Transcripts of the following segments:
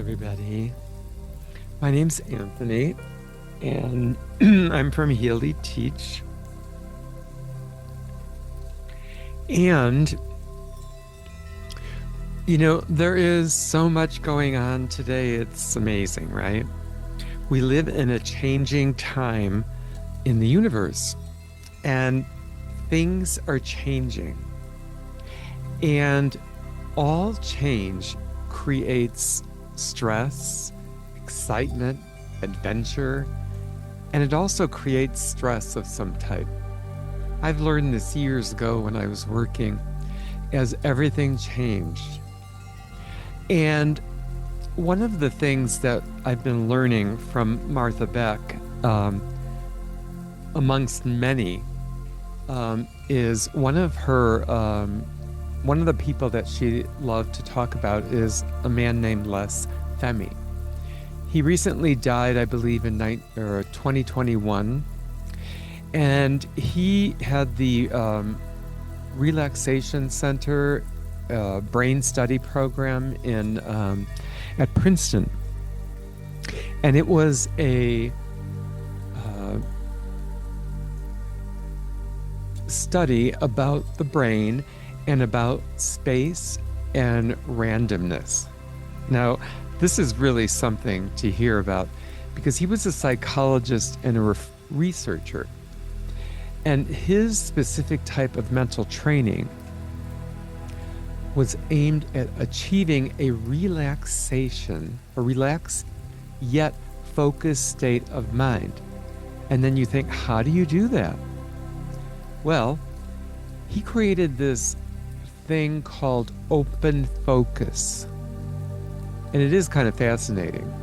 everybody. My name's Anthony, and I'm from Healy Teach. And, there is so much going on today. It's amazing, right? We live in a changing time in the universe, and things are changing. And all change creates stress, excitement, adventure, and it also creates stress of some type. I've learned this years ago when I was working as everything changed. And one of the things that I've been learning from Martha Beck, amongst many, is one of the people that she loved to talk about is a man named Les Femi. He recently died, I believe, in 2021, and he had the relaxation center brain study program in at Princeton, and it was a study about the brain and about space and randomness. Now, this is really something to hear about because he was a psychologist and a researcher. And his specific type of mental training was aimed at achieving a relaxation, a relaxed yet focused state of mind. And then you think, how do you do that? Well, he created this thing called open focus. And it is kind of fascinating.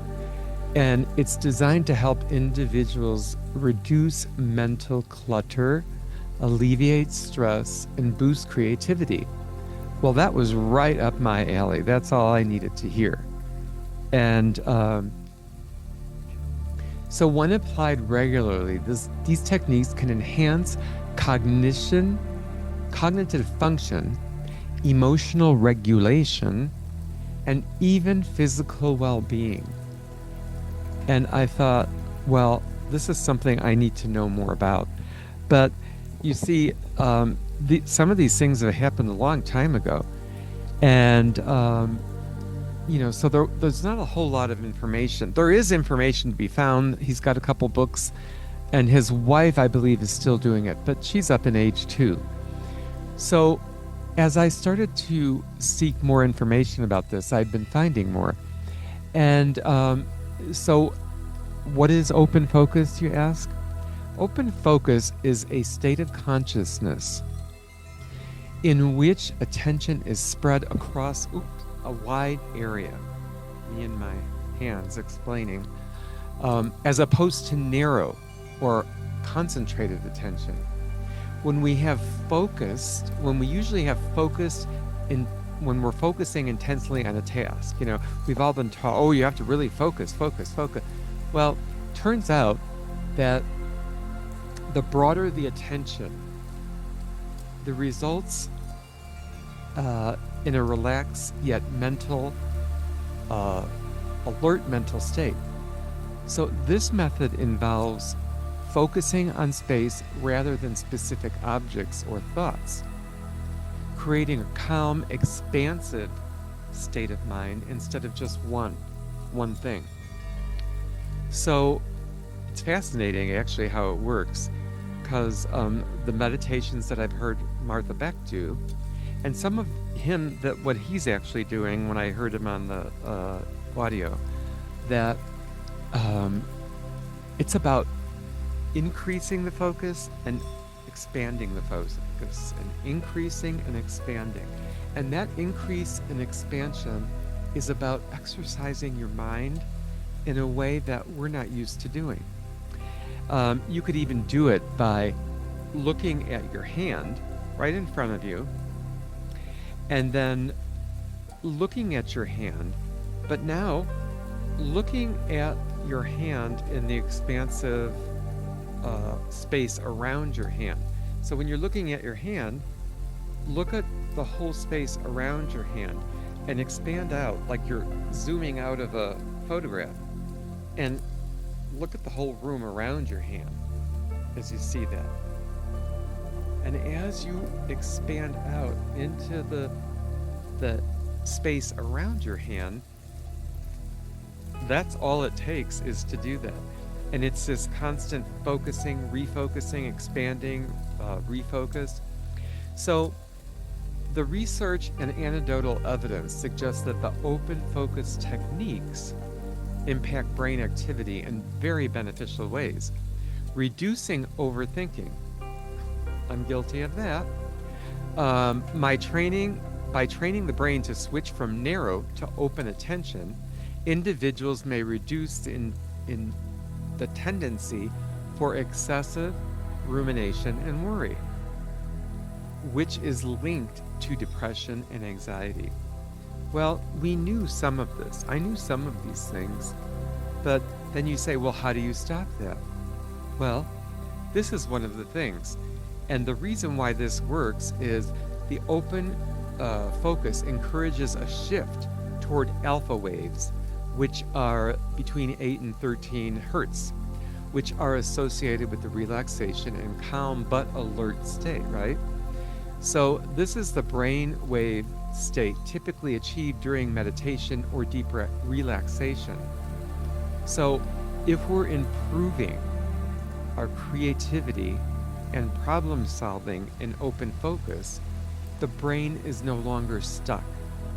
And it's designed to help individuals reduce mental clutter, alleviate stress, and boost creativity. Well, that was right up my alley. That's all I needed to hear. And so when applied regularly, these techniques can enhance cognitive function, emotional regulation, and even physical well-being. And I thought, well, this is something I need to know more about. But you see, some of these things have happened a long time ago. And, so there's not a whole lot of information. There is information to be found. He's got a couple books, and his wife, I believe, is still doing it, but she's up in age too. So as I started to seek more information about this, I've been finding more. And so what is open focus, you ask? Open focus is a state of consciousness in which attention is spread across a wide area. Me and my hands explaining, as opposed to narrow or concentrated attention. When we usually have focused when we're focusing intensely on a task, we've all been taught, you have to really focus. Well, turns out that the broader the attention, the results in a relaxed yet alert mental state. So this method involves focusing on space rather than specific objects or thoughts, creating a calm, expansive state of mind instead of just one thing. So it's fascinating actually how it works, because the meditations that I've heard Martha Beck do, and some of what he's actually doing when I heard him on the audio, that it's about increasing the focus and expanding the focus, and increasing and expanding. And that increase and expansion is about exercising your mind in a way that we're not used to doing. You could even do it by looking at your hand right in front of you, and then looking at your hand, but now looking at your hand in the expansive space around your hand. So when you're looking at your hand, look at the whole space around your hand. and expand out like you're zooming out of a photograph and look at the whole room around your hand as you see that. And as you expand out into the space around your hand, that's all it takes is to do that. And it's this constant focusing, refocusing, expanding, refocus. So the research and anecdotal evidence suggests that the open focus techniques impact brain activity in very beneficial ways, reducing overthinking. I'm guilty of that. By training the brain to switch from narrow to open attention, individuals may reduce in the tendency for excessive rumination and worry, which is linked to depression and anxiety. Well, we knew some of this. I knew some of these things. But then you say, well, how do you stop that? Well, this is one of the things. And the reason why this works is the open focus encourages a shift toward alpha waves, which are between 8 and 13 hertz, which are associated with the relaxation and calm but alert state, right? So this is the brainwave state typically achieved during meditation or deep relaxation. So if we're improving our creativity and problem solving in open focus, the brain is no longer stuck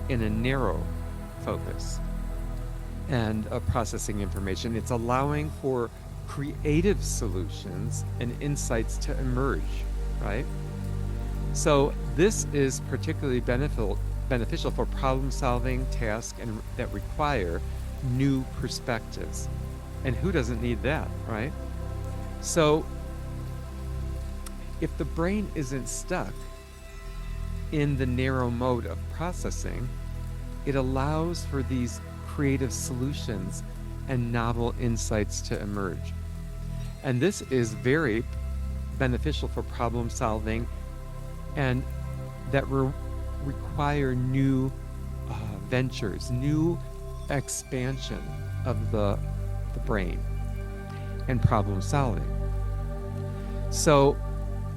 in a narrow focus and processing information. It's allowing for creative solutions and insights to emerge, right? So this is particularly beneficial for problem solving tasks and that require new perspectives. And who doesn't need that, right? So if the brain isn't stuck in the narrow mode of processing, it allows for these creative solutions and novel insights to emerge. And this is very beneficial for problem solving and that require new ventures, new expansion of the brain and problem solving. So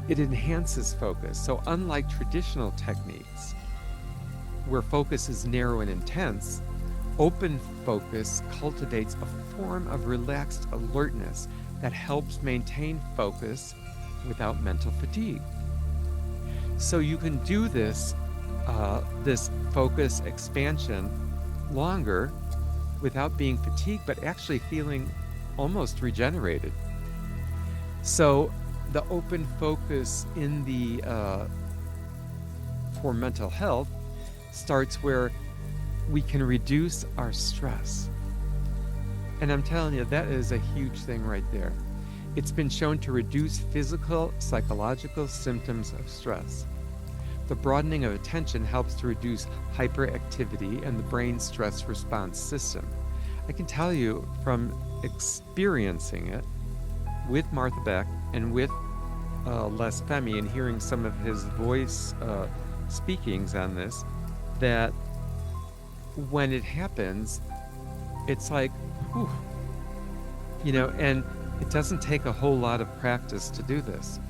it enhances focus. So unlike traditional techniques where focus is narrow and intense, open focus cultivates a form of relaxed alertness that helps maintain focus without mental fatigue. So you can do this focus expansion longer without being fatigued, but actually feeling almost regenerated. So the open focus in the for mental health starts where we can reduce our stress. And I'm telling you, that is a huge thing right there. It's been shown to reduce physical, psychological symptoms of stress. The broadening of attention helps to reduce hyperactivity and the brain's stress response system. I can tell you from experiencing it with Martha Beck and with Les Femi and hearing some of his voice speakings on this, that when it happens, it's like, whew, and it doesn't take a whole lot of practice to do this,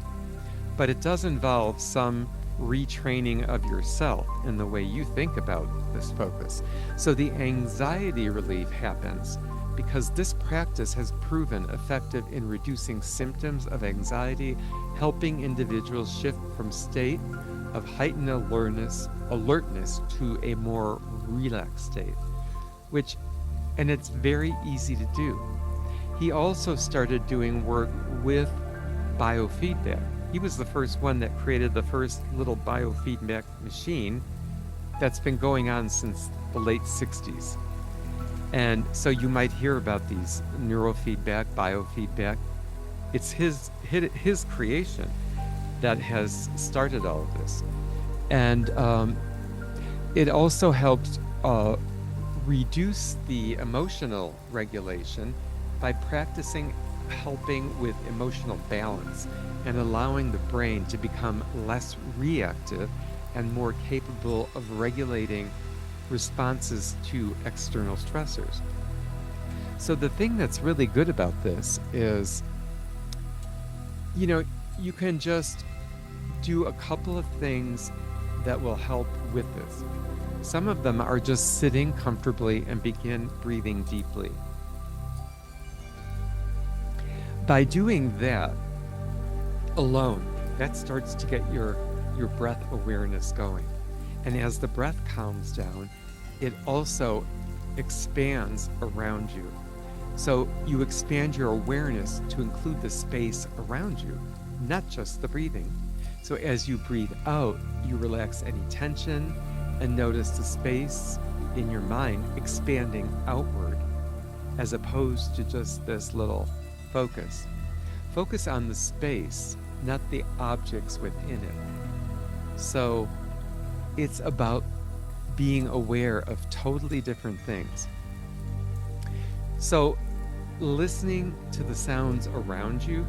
but it does involve some retraining of yourself in the way you think about this focus. So the anxiety relief happens because this practice has proven effective in reducing symptoms of anxiety, helping individuals shift from state of heightened alertness to a more relaxed state, and it's very easy to do. He also started doing work with biofeedback. He was the first one that created the first little biofeedback machine that's been going on since the late 60s. And so you might hear about these neurofeedback, biofeedback. It's his creation that has started all of this. And it also helps reduce the emotional regulation by practicing helping with emotional balance and allowing the brain to become less reactive and more capable of regulating responses to external stressors. So the thing that's really good about this is, you know, you can just do a couple of things that will help with this. Some of them are just sitting comfortably and begin breathing deeply. By doing that alone, that starts to get your breath awareness going. And as the breath calms down, it also expands around you. So you expand your awareness to include the space around you, not just the breathing. So as you breathe out, you relax any tension and notice the space in your mind expanding outward, as opposed to just this little focus. Focus on the space, not the objects within it. So it's about being aware of totally different things. So listening to the sounds around you,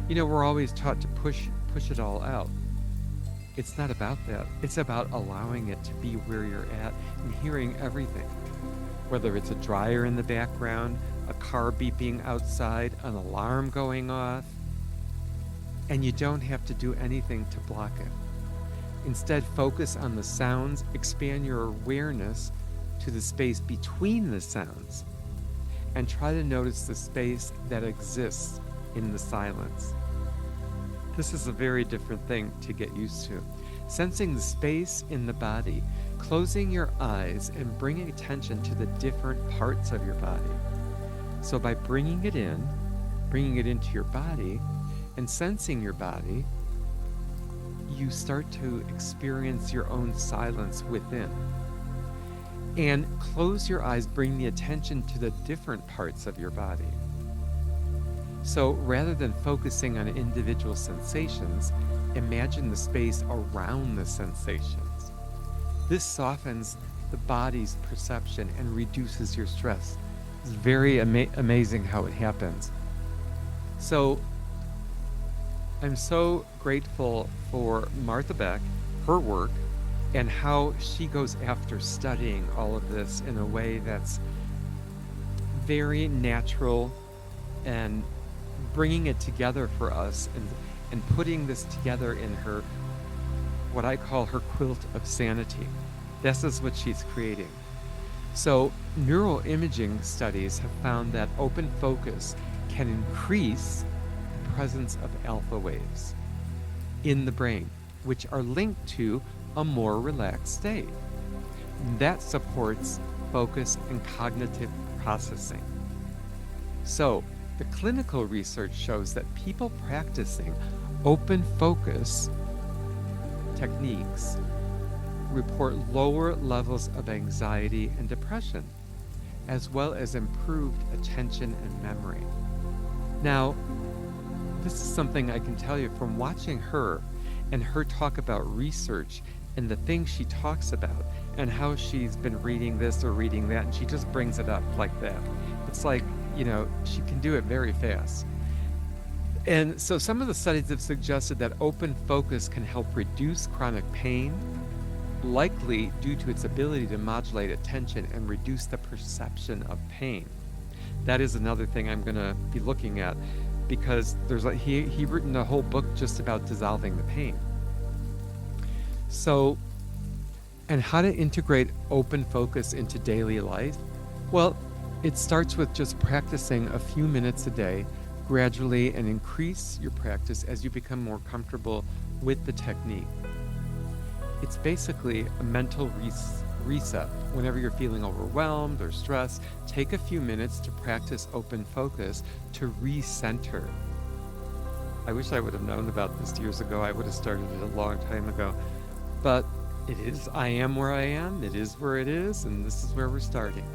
you know, we're always taught to push it all out. It's not about that. It's about allowing it to be where you're at and hearing everything. Whether it's a dryer in the background, a car beeping outside, an alarm going off, and you don't have to do anything to block it. Instead, focus on the sounds, expand your awareness to the space between the sounds, and try to notice the space that exists in the silence. This is a very different thing to get used to. Sensing the space in the body, closing your eyes and bringing attention to the different parts of your body. So by bringing it into your body and sensing your body, you start to experience your own silence within. And close your eyes, bring the attention to the different parts of your body. So rather than focusing on individual sensations, imagine the space around the sensations. This softens the body's perception and reduces your stress. It's very amazing how it happens. So I'm so grateful for Martha Beck, her work, and how she goes after studying all of this in a way that's very natural and bringing it together for us and putting this together in her, what I call her quilt of sanity. This is what she's creating. So neuroimaging studies have found that open focus can increase the presence of alpha waves in the brain, which are linked to a more relaxed state. That supports focus and cognitive processing. So the clinical research shows that people practicing open focus techniques report lower levels of anxiety and depression, as well as improved attention and memory. Now, this is something I can tell you from watching her and her talk about research and the things she talks about and how she's been reading this or reading that, and she just brings it up like that. It's like, you know, she can do it very fast. And so some of the studies have suggested that open focus can help reduce chronic pain, likely due to its ability to modulate attention and reduce the perception of pain. That is another thing I'm going to be looking at, because there's he written a whole book just about dissolving the pain. So, and how to integrate open focus into daily life? Well, it starts with just practicing a few minutes a day gradually, and increase your practice as you become more comfortable with the technique. It's basically a mental reset. Whenever you're feeling overwhelmed or stressed, take a few minutes to practice open focus to recenter. I wish I would have known about this years ago. I would have started it a long time ago. But I am where I am, it is where it is, and this is where we're starting.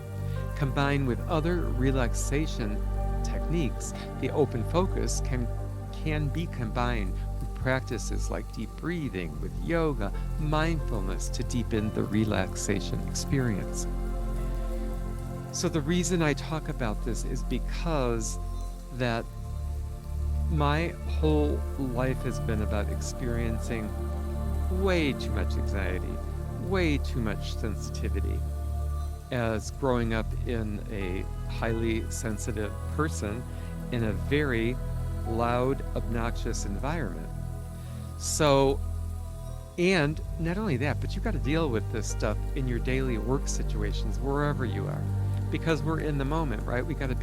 Combined with other relaxation techniques, the open focus can be combined with practices like deep breathing, with yoga, mindfulness to deepen the relaxation experience. So the reason I talk about this is because that my whole life has been about experiencing way too much anxiety, way too much sensitivity, as growing up in a highly sensitive person in a very loud, obnoxious environment. So, and not only that, but you've got to deal with this stuff in your daily work situations, wherever you are, because we're in the moment, right? We got to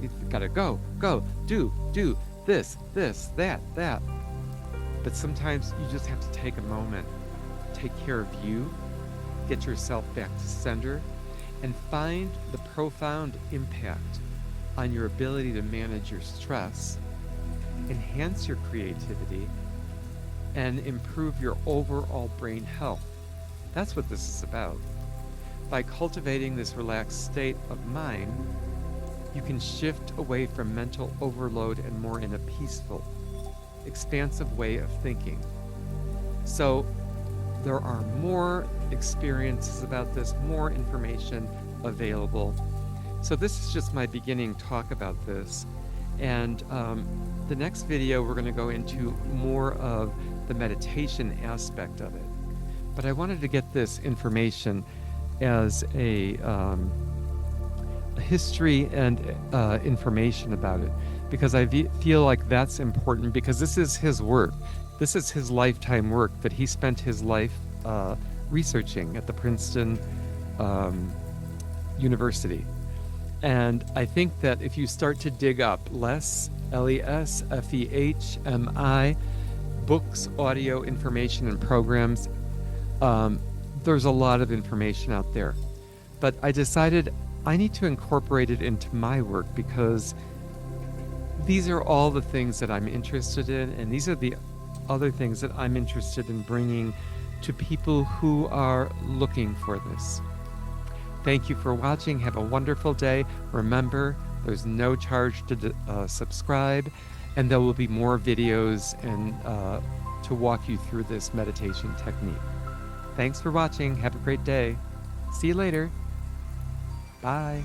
we've got to go, do this, that. But sometimes you just have to take a moment, take care of you, get yourself back to center, and find the profound impact on your ability to manage your stress, enhance your creativity, and improve your overall brain health. That's what this is about. By cultivating this relaxed state of mind, you can shift away from mental overload and more in a peaceful, expansive way of thinking. So there are more experiences about this, more information available. So this is just my beginning talk about this. And the next video, we're going to go into more of the meditation aspect of it. But I wanted to get this information as a history and information about it, because I feel like that's important, because this is his work. This is his lifetime work that he spent his life researching at the Princeton University. And I think that if you start to dig up LESFEHMI, books, audio, information, and programs, there's a lot of information out there. But I decided I need to incorporate it into my work, because these are all the things that I'm interested in, and these are the other things that I'm interested in bringing to people who are looking for this. Thank you for watching. Have a wonderful day. Remember, there's no charge to subscribe, and there will be more videos and to walk you through this meditation technique. Thanks for watching. Have a great day. See you later. Bye.